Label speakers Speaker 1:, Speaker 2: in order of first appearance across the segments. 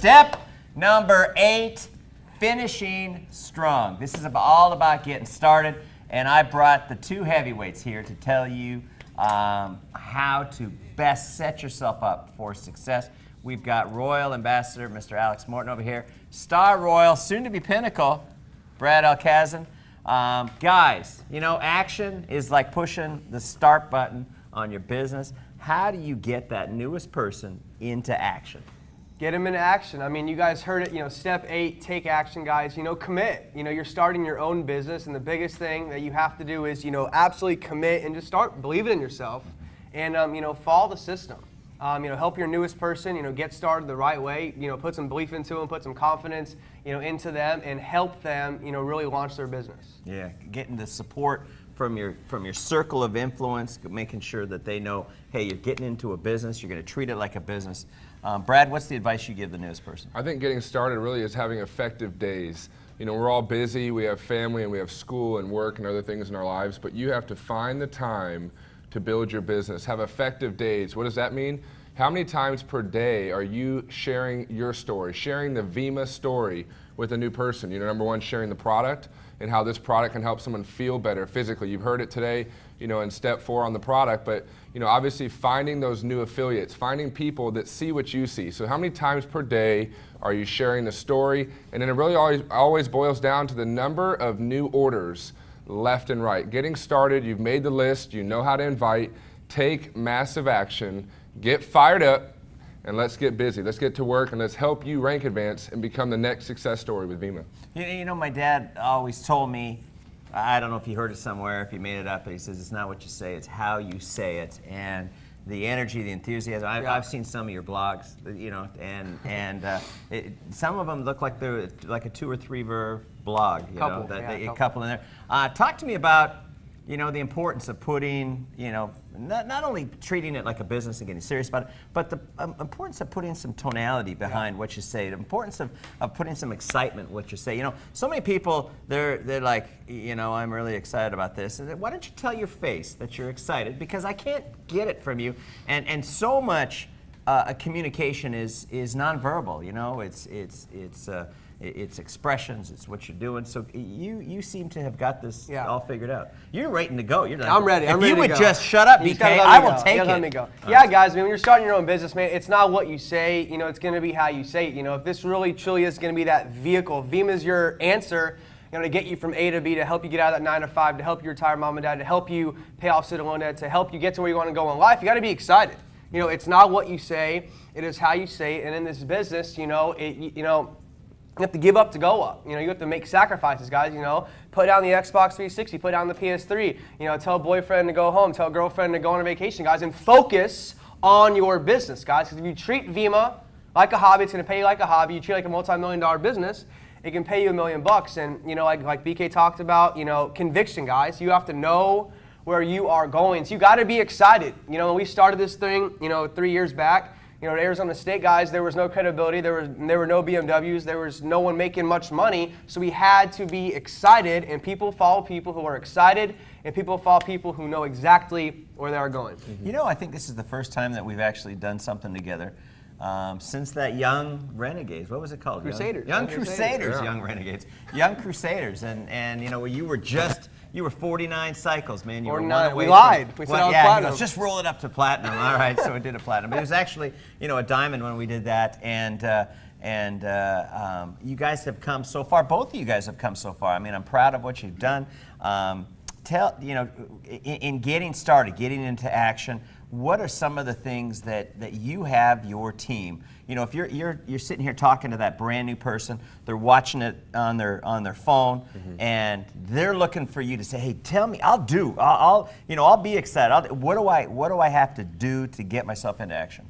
Speaker 1: Step number 8, finishing strong. This is all about getting started, and I brought the 2 heavyweights here to tell you how to best set yourself up for success. We've got Royal Ambassador, Mr. Alex Morton over here, Star Royal, soon to be Pinnacle, Brad Alcazan. Guys, you know, action is like pushing the start button on your business. How do you get that newest person into action?
Speaker 2: Get them into action. I mean, you guys heard it, you know, step 8, take action, guys. You know, commit. You know, you're starting your own business, and the biggest thing that you have to do is, you know, absolutely commit and just start believing in yourself and, you know, follow the system. You know, help your newest person, you know, get started the right way, you know, put some belief into them, put some confidence, you know, into them, and help them, you know, really launch their business.
Speaker 1: Yeah, getting the support from your circle of influence, making sure that they know, hey, you're getting into a business, you're going to treat it like a business. Brad, what's the advice you give the newest person?
Speaker 3: I think getting started really is having effective days. You know, we're all busy, we have family and we have school and work and other things in our lives, but you have to find the time to build your business. Have effective days. What does that mean? How many times per day are you sharing your story, sharing the Vemma story with a new person? You know, number 1, sharing the product and how this product can help someone feel better physically. You've heard it today, you know, in step 4 on the product, but, you know, obviously finding those new affiliates, finding people that see what you see. So how many times per day are you sharing the story? And then it really always boils down to the number of new orders left and right. Getting started, you've made the list, you know how to invite, take massive action, get fired up, and let's get busy. Let's get to work, and let's help you rank advance and become the next success story with Vemma.
Speaker 1: You know, my dad always told me, I don't know if he heard it somewhere, if he made it up, but he says it's not what you say, it's how you say it. And the energy, the enthusiasm. I've seen some of your blogs, you know, and some of them look like they're like a 2 or 3 Verve blog, you know, a couple in there. Talk to me about, you know, the importance of putting, you know, not only treating it like a business and getting serious about it, but the importance of putting some tonality behind what you say, the importance of putting some excitement in what you say. You know, so many people, they're like, you know, I'm really excited about this. And why don't you tell your face that you're excited? Because I can't get it from you. And so much communication is nonverbal, you know, it's expressions, it's what you're doing. So you seem to have got this all figured out. You're ready to go. You're like,
Speaker 2: I'm ready.
Speaker 1: If you would just shut up, BK, I will take it.
Speaker 2: Let me go. Yeah, guys, I mean, when you're starting your own business, man, it's not what you say, you know, it's going to be how you say it. You know, if this really truly is going to be that vehicle, Vemma's your answer, you know, to get you from A to B, to help you get out of that 9 to 5, to help you retire mom and dad, to help you pay off student loan debt, to help you get to where you want to go in life, you got to be excited. You know, it's not what you say, it is how you say it. And in this business, you know, you have to give up to go up. You know, you have to make sacrifices, guys. You know, put down the Xbox 360, put down the PS3. You know, tell boyfriend to go home, tell girlfriend to go on a vacation, guys, and focus on your business, guys. Because if you treat Vemma like a hobby, it's going to pay you like a hobby. You treat it like a multi-million-dollar business, it can pay you $1 million. And you know, like BK talked about, you know, conviction, guys. You have to know where you are going. So you got to be excited. You know, when we started this thing, you know, 3 years back. You know, at Arizona State, guys, there was no credibility, there were no BMWs, there was no one making much money, so we had to be excited, and people follow people who are excited, and people follow people who know exactly where they are going.
Speaker 1: Mm-hmm. You know, I think this is the first time that we've actually done something together since that Young Renegades. What was it called?
Speaker 2: Crusaders.
Speaker 1: Young Crusaders, yeah. Young Renegades. Young Crusaders, and you know, you were 49 cycles, man. You
Speaker 2: 49. We lied. We said I was platinum.
Speaker 1: Just roll it up to platinum. All right, so we did a platinum. But it was actually, you know, a diamond when we did that. And you guys have come so far. Both of you guys have come so far. I mean, I'm proud of what you've done. You know, in getting started, getting into action, what are some of the things that you have your team? You know, if you're sitting here talking to that brand new person, they're watching it on their phone, and they're looking for you to say, "Hey, tell me, I'll be excited. What do I have to do to get myself into action?"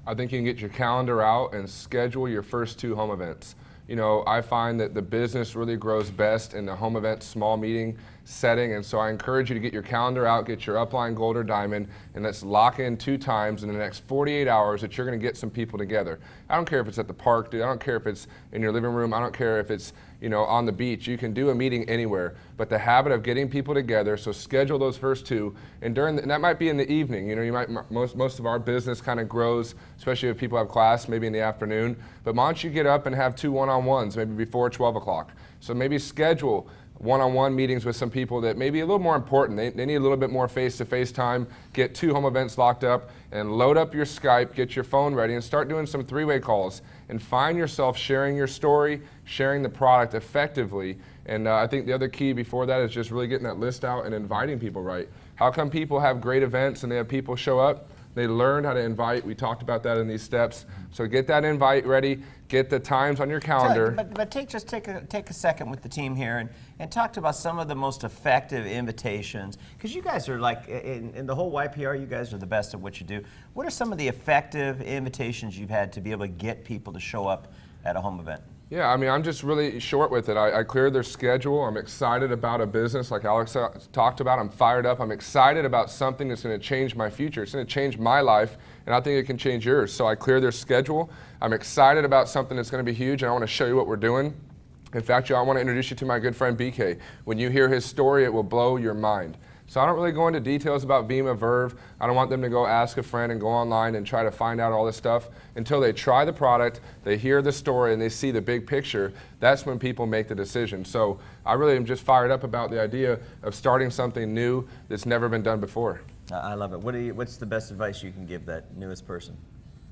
Speaker 3: I think you can get your calendar out and schedule your first 2 home events. You know, I find that the business really grows best in the home event small meeting setting. And so I encourage you to get your calendar out, get your upline gold or diamond, and let's lock in 2 times in the next 48 hours that you're going to get some people together. I don't care if it's at the park, dude. I don't care if it's in your living room. I don't care if it's, you know, on the beach. You can do a meeting anywhere. But the habit of getting people together, so schedule those first 2, and and that might be in the evening. You know, you might most of our business kind of grows, especially if people have class, maybe in the afternoon. But why don't you get up and have 2 one-on-ones, maybe before 12 o'clock. So maybe schedule one-on-one meetings with some people that may be a little more important. They need a little bit more face-to-face time. Get 2 home events locked up and load up your Skype, get your phone ready, and start doing some 3-way calls. And find yourself sharing your story, sharing the product effectively. And I think the other key before that is just really getting that list out and inviting people right. How come people have great events and they have people show up? They learn how to invite. We talked about that in these steps. So get that invite ready. Get the times on your calendar.
Speaker 1: But take a second with the team here and talk about some of the most effective invitations. Because you guys are like, in the whole YPR, you guys are the best at what you do. What are some of the effective invitations you've had to be able to get people to show up at a home event?
Speaker 3: Yeah, I mean, I'm just really short with it. I cleared their schedule. I'm excited about a business like Alex talked about. I'm fired up. I'm excited about something that's going to change my future. It's going to change my life, and I think it can change yours. So I clear their schedule. I'm excited about something that's going to be huge, and I want to show you what we're doing. In fact, I want to introduce you to my good friend BK. When you hear his story, it will blow your mind. So I don't really go into details about Vemma, Verve. I don't want them to go ask a friend and go online and try to find out all this stuff. Until they try the product, they hear the story, and they see the big picture, that's when people make the decision. So I really am just fired up about the idea of starting something new that's never been done before.
Speaker 1: I love it. What's the best advice you can give that newest person?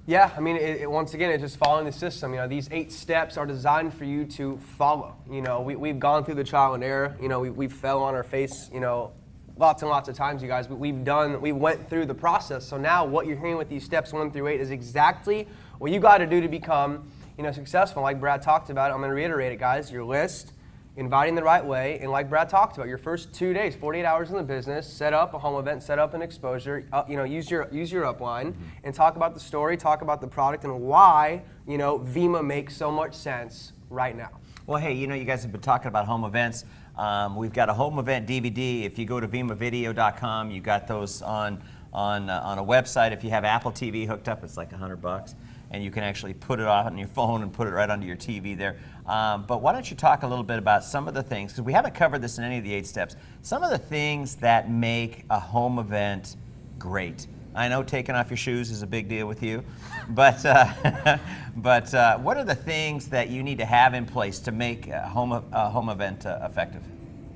Speaker 2: Yeah, I mean, once again, it's just following the system. You know, these 8 steps are designed for you to follow. You know, we've gone through the trial and error. You know, we fell on our face, you know, lots and lots of times, you guys. We went through the process. So now what you're hearing with these steps 1 through 8 is exactly what you got to do to become, you know, successful. Like Brad talked about, I'm going to reiterate it, guys. Your list, inviting the right way, and like Brad talked about, your first 2 days, 48 hours in the business, set up a home event, set up an exposure, you know, use your upline, and talk about the story, talk about the product, and why, you know, Vemma makes so much sense right now.
Speaker 1: Well, hey, you know, you guys have been talking about home events. We've got a home event DVD. If you go to vemmavideo.com, you got those on a website. If you have Apple TV hooked up, it's like $100, and you can actually put it on your phone and put it right onto your TV there. But why don't you talk a little bit about some of the things, because we haven't covered this in any of the 8 steps, some of the things that make a home event great. I know taking off your shoes is a big deal with you, but what are the things that you need to have in place to make a home event effective?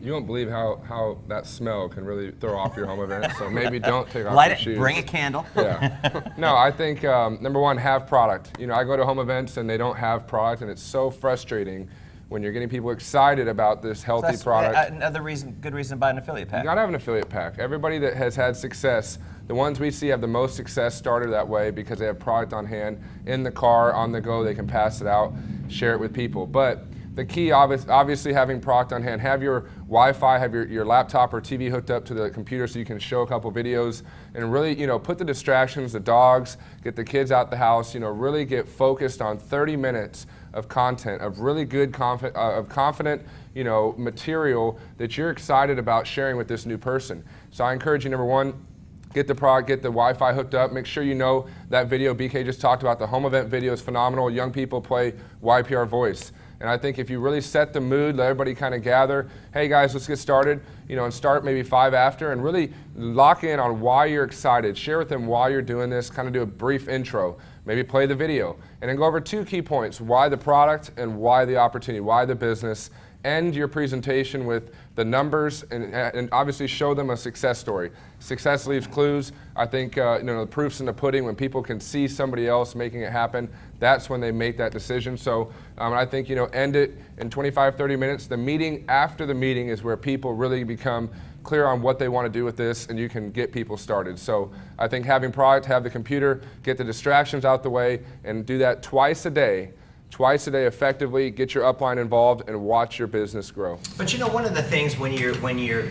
Speaker 3: You won't believe how that smell can really throw off your home event, so maybe don't take off
Speaker 1: Light
Speaker 3: your
Speaker 1: it,
Speaker 3: shoes.
Speaker 1: bring a candle.
Speaker 3: Yeah. No, I think, number 1, have product. You know, I go to home events and they don't have product, and it's so frustrating when you're getting people excited about this healthy product.
Speaker 1: Another good reason to buy an affiliate pack.
Speaker 3: You gotta have an affiliate pack. Everybody that has had success, the ones we see have the most success started that way because they have product on hand, in the car, on the go, they can pass it out, share it with people. But the key, obviously having product on hand. Have your Wi-Fi, have your laptop or TV hooked up to the computer so you can show a couple videos, and really, you know, put the distractions, the dogs, get the kids out the house, you know, really get focused on 30 minutes of content, of really good, confident, you know, material that you're excited about sharing with this new person. So I encourage you, number 1, get the product, get the Wi-Fi hooked up. Make sure you know that video BK just talked about. The home event video is phenomenal. Young people play YPR voice. And I think if you really set the mood, let everybody kind of gather, hey guys, let's get started, you know, and start maybe 5 after, and really lock in on why you're excited. Share with them why you're doing this, kind of do a brief intro, maybe play the video, and then go over 2 key points, why the product and why the opportunity, why the business. End your presentation with the numbers and obviously show them a success story. Success leaves clues. I think you know, the proof's in the pudding. When people can see somebody else making it happen, that's when they make that decision. So I think, you know, end it in 25, 30 minutes. The meeting after the meeting is where people really become clear on what they want to do with this, and you can get people started. So I think having product, have the computer, get the distractions out the way, and do that twice a day effectively, get your upline involved, and watch your business grow.
Speaker 1: But you know, one of the things when you're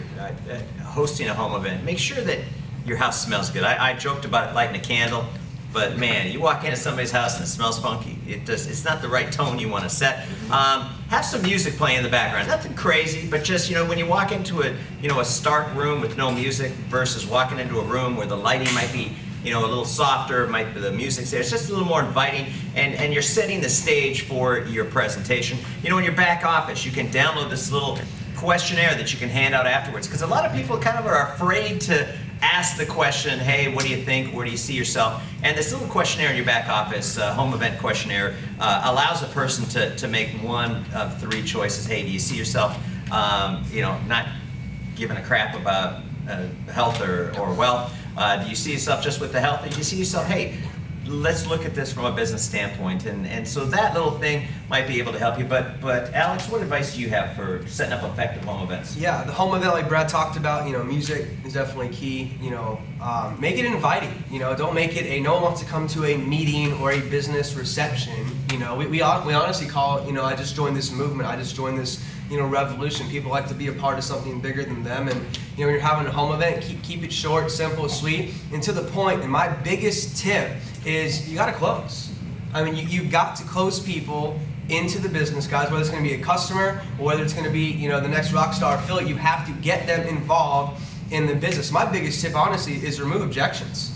Speaker 1: hosting a home event, make sure that your house smells good. I joked about lighting a candle. But man, you walk into somebody's house and it smells funky. It's not the right tone you want to set. Have some music playing in the background. Nothing crazy, but just, when you walk into a stark room with no music versus walking into a room where the lighting might be, a little softer, might be the music's there. It's just a little more inviting, and you're setting the stage for your presentation. In your back office, you can download this little questionnaire that you can hand out afterwards, because a lot of people kind of are afraid to ask the question, hey, what do you think? Where do you see yourself? And this little questionnaire in your back office, home event questionnaire, allows a person to make one of 3 choices. Hey, do you see yourself, not giving a crap about health or wealth? Do you see yourself just with the health? Or do you see yourself, hey, let's look at this from a business standpoint? And so that little thing might be able to help you. But Alex, what advice do you have for setting up effective home events?
Speaker 2: Yeah, the home event, like Brad talked about, music is definitely key. Make it inviting. Don't make it no one wants to come to a meeting or a business reception. We honestly call it, I just joined this movement. I just joined this, revolution. People like to be a part of something bigger than them. And when you're having a home event, keep it short, simple, sweet, and to the point. And my biggest tip is you got to close. I mean, you've got to close people into the business, guys, whether it's going to be a customer or whether it's going to be, the next rock star affiliate. You have to get them involved in the business. My biggest tip, honestly, is remove objections.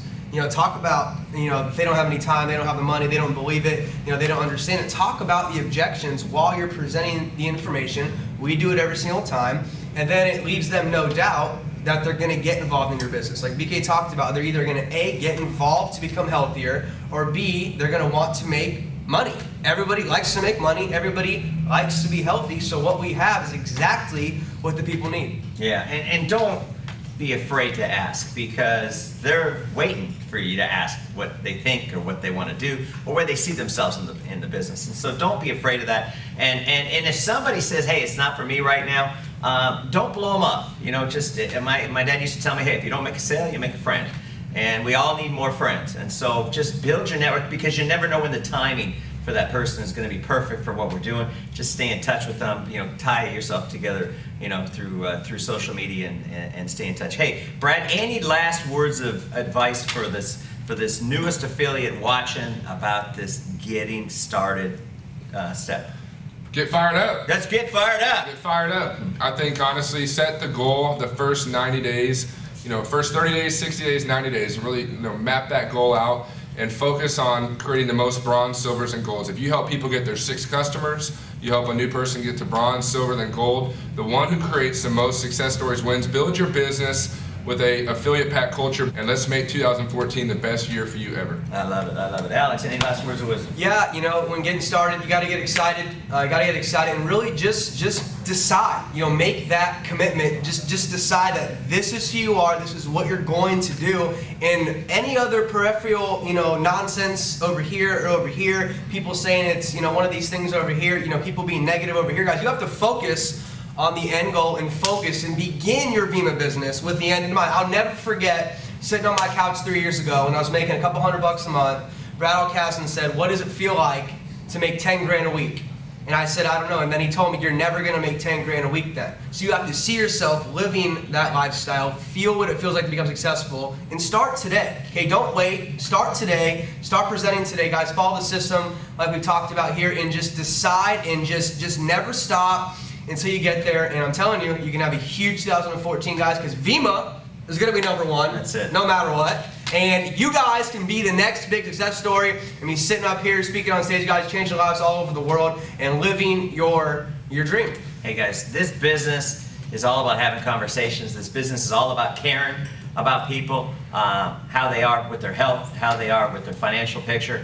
Speaker 2: Talk about, if they don't have any time, they don't have the money, they don't believe it, they don't understand it. Talk about the objections while you're presenting the information. We do it every single time, and then it leaves them no doubt that they're going to get involved in your business. Like BK talked about, they're either going to A, get involved to become healthier, or B, they're going to want to make money. Everybody likes to make money. Everybody likes to be healthy. So what we have is exactly what the people need.
Speaker 1: Yeah, and don't be afraid to ask, because they're waiting for you to ask what they think or what they want to do or where they see themselves in the business. And so don't be afraid of that. And if somebody says, hey, it's not for me right now, don't blow them off. My dad used to tell me, hey, if you don't make a sale, you make a friend. And we all need more friends. And so just build your network, because you never know when the timing for that person is going to be perfect for what we're doing. Just stay in touch with them. Tie yourself together, through social media and stay in touch. Hey, Brad, any last words of advice for this newest affiliate watching about this getting started step?
Speaker 3: Get fired up.
Speaker 1: Let's get fired up.
Speaker 3: Get fired up. I think, honestly, set the goal the first 90 days, first 30 days, 60 days, 90 days, and really map that goal out and focus on creating the most bronze, silvers, and golds. If you help people get their 6 customers, you help a new person get to bronze, silver, then gold. The one who creates the most success stories wins. Build your business with a affiliate pack culture, and let's make 2014 the best year for you ever.
Speaker 1: I love it. I love it. Alex, any last words of wisdom?
Speaker 2: Yeah, when getting started, you got to get excited. And really just decide. Make that commitment. Just decide that this is who you are. This is what you're going to do. And any other peripheral, nonsense over here or over here, people saying it's, one of these things over here, people being negative over here, guys, you have to focus on the end goal and focus and begin your Vemma business with the end in mind. I'll never forget sitting on my couch 3 years ago when I was making a couple $100 a month. Brad Alcassin said, what does it feel like to make 10 grand a week? And I said, I don't know. And then he told me, you're never going to make 10 grand a week then. So you have to see yourself living that lifestyle, feel what it feels like to become successful, and start today. Okay, don't wait. Start today. Start presenting today, guys. Follow the system like we talked about here, and just decide and just never stop until you get there. And I'm telling you, you can have a huge 2014, guys, because Vemma is going to be number 1.
Speaker 1: That's it.
Speaker 2: No matter what. And you guys can be the next big success story. I mean, sitting up here, speaking on stage, guys, changing lives all over the world and living your dream.
Speaker 1: Hey, guys, this business is all about having conversations. This business is all about caring about people, how they are with their health, how they are with their financial picture.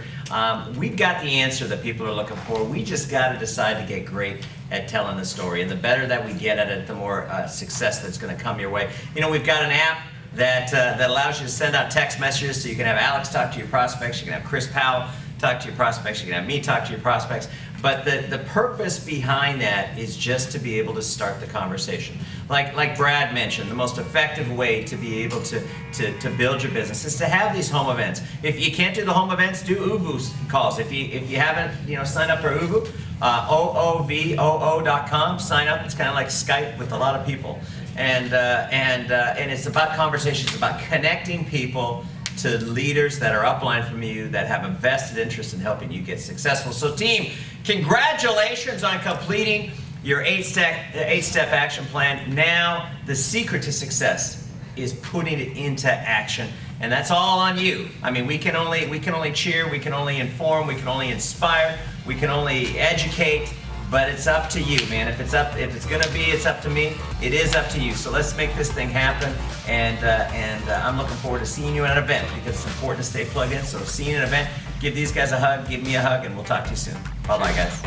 Speaker 1: We've got the answer that people are looking for. We just got to decide to get great at telling the story. And the better that we get at it, the more success that's going to come your way. We've got an app that allows you to send out text messages, so you can have Alex talk to your prospects, you can have Chris Powell talk to your prospects, you can have me talk to your prospects. But the purpose behind that is just to be able to start the conversation. Like Brad mentioned, the most effective way to be able to build your business is to have these home events. If you can't do the home events, do UVU calls. If you haven't signed up for UVU, OOVOO.com, sign up. It's kind of like Skype with a lot of people. And it's about conversations, about connecting people to leaders that are upline from you that have a vested interest in helping you get successful. So team, congratulations on completing your eight-step action plan. Now, the secret to success is putting it into action, and that's all on you. I mean, we can only cheer, we can only inform, we can only inspire, we can only educate, but it's up to you, man. If it's up to me, it is up to you. So let's make this thing happen, and I'm looking forward to seeing you at an event, because it's important to stay plugged in. So see you at an event, give these guys a hug, give me a hug, and we'll talk to you soon. Bye-bye, guys.